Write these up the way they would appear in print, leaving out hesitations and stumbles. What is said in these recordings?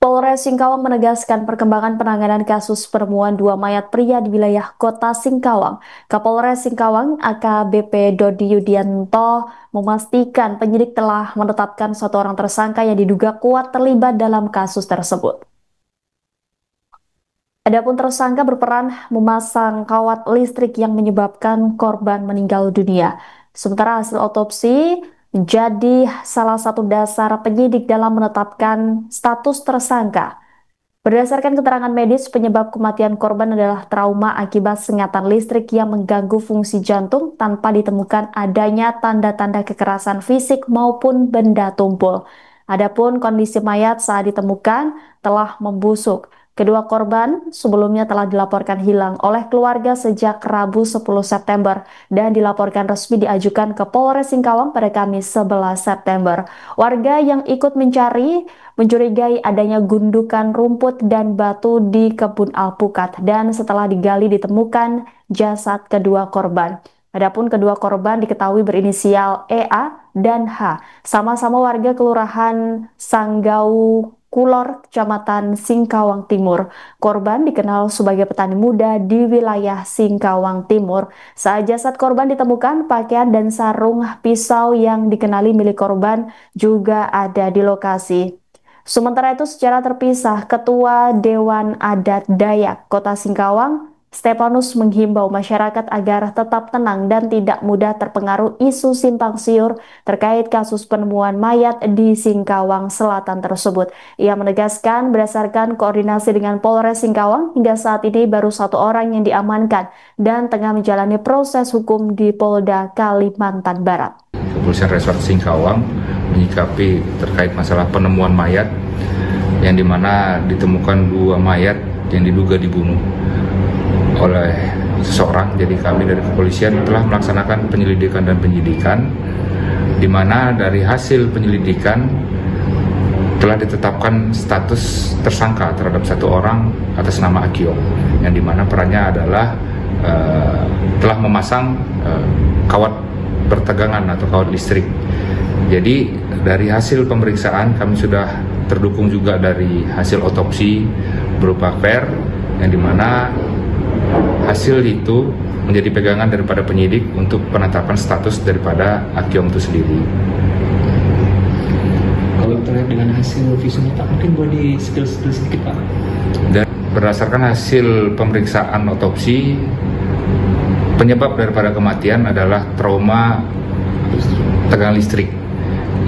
Polres Singkawang menegaskan perkembangan penanganan kasus penemuan dua mayat pria di wilayah kota Singkawang. Kapolres Singkawang AKBP Dodi Yudianto memastikan penyidik telah menetapkan satu orang tersangka yang diduga kuat terlibat dalam kasus tersebut. Adapun tersangka berperan memasang kawat listrik yang menyebabkan korban meninggal dunia. Sementara hasil otopsi menjadi salah satu dasar penyidik dalam menetapkan status tersangka. Berdasarkan keterangan medis, penyebab kematian korban adalah trauma akibat sengatan listrik yang mengganggu fungsi jantung tanpa ditemukan adanya tanda-tanda kekerasan fisik maupun benda tumpul. Adapun kondisi mayat saat ditemukan telah membusuk. Kedua korban sebelumnya telah dilaporkan hilang oleh keluarga sejak Rabu 10 September dan dilaporkan resmi diajukan ke Polres Singkawang pada Kamis 11 September. Warga yang ikut mencari mencurigai adanya gundukan rumput dan batu di kebun alpukat dan setelah digali ditemukan jasad kedua korban. Adapun kedua korban diketahui berinisial EA dan H, sama-sama warga Kelurahan Sanggau Kulor, Kecamatan Singkawang Timur. Korban dikenal sebagai petani muda di wilayah Singkawang Timur. Saat jasad korban ditemukan, pakaian dan sarung pisau yang dikenali milik korban juga ada di lokasi. Sementara itu secara terpisah, Ketua Dewan Adat Dayak Kota Singkawang, Stepanus menghimbau masyarakat agar tetap tenang dan tidak mudah terpengaruh isu simpang siur terkait kasus penemuan mayat di Singkawang Selatan tersebut. Ia menegaskan berdasarkan koordinasi dengan Polres Singkawang, hingga saat ini baru satu orang yang diamankan dan tengah menjalani proses hukum di Polda Kalimantan Barat. Kepolisian Resort Singkawang menyikapi terkait masalah penemuan mayat yang dimana ditemukan dua mayat yang diduga dibunuh oleh seseorang. Jadi kami dari kepolisian telah melaksanakan penyelidikan dan penyidikan, di mana dari hasil penyelidikan telah ditetapkan status tersangka terhadap satu orang atas nama Akio, yang dimana perannya adalah telah memasang kawat bertegangan atau kawat listrik. Jadi dari hasil pemeriksaan kami sudah terdukung juga dari hasil otopsi berupa per, yang dimana hasil itu menjadi pegangan daripada penyidik untuk penetapan status daripada Akyong itu sendiri. Kalau terkait dengan hasil visumnya Pak, mungkin boleh di-spill sedikit Pak? Dan berdasarkan hasil pemeriksaan otopsi, penyebab daripada kematian adalah trauma tegangan listrik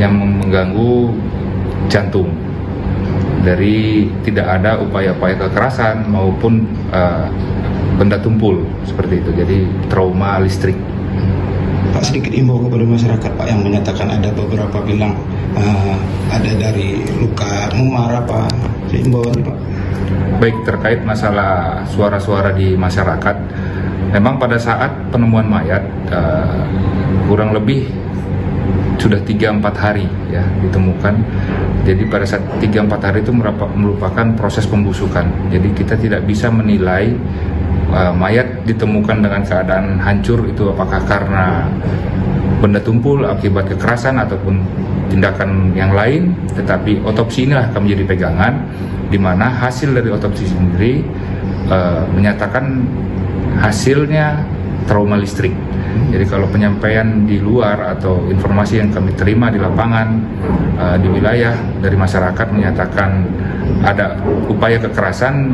yang mengganggu jantung. Dari tidak ada upaya-upaya kekerasan maupun benda tumpul seperti itu, jadi trauma listrik. Pak, sedikit imbau kepada masyarakat Pak yang menyatakan ada beberapa bilang ada dari luka memar apa, imbauan Pak. Baik, terkait masalah suara-suara di masyarakat, memang pada saat penemuan mayat kurang lebih sudah 3-4 hari ya ditemukan. Jadi pada saat 3-4 hari itu merupakan proses pembusukan. Jadi kita tidak bisa menilai mayat ditemukan dengan keadaan hancur itu apakah karena benda tumpul akibat kekerasan ataupun tindakan yang lain. Tetapi otopsi inilah kami jadi pegangan, di mana hasil dari otopsi sendiri menyatakan hasilnya trauma listrik. Jadi kalau penyampaian di luar atau informasi yang kami terima di lapangan, di wilayah dari masyarakat menyatakan ada upaya kekerasan,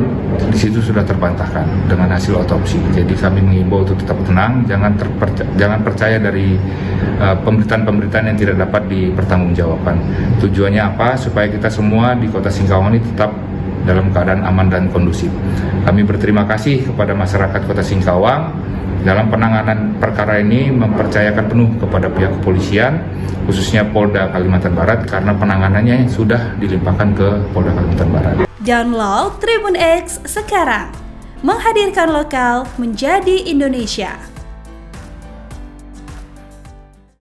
di situ sudah terbantahkan dengan hasil otopsi. Jadi kami mengimbau untuk tetap tenang, jangan percaya dari pemberitaan-pemberitaan yang tidak dapat dipertanggungjawabkan. Tujuannya apa? Supaya kita semua di Kota Singkawang ini tetap dalam keadaan aman dan kondusif. Kami berterima kasih kepada masyarakat Kota Singkawang dalam penanganan perkara ini, mempercayakan penuh kepada pihak kepolisian, khususnya Polda Kalimantan Barat, karena penanganannya sudah dilimpahkan ke Polda Kalimantan Barat. Download Tribun X sekarang, menghadirkan lokal menjadi Indonesia.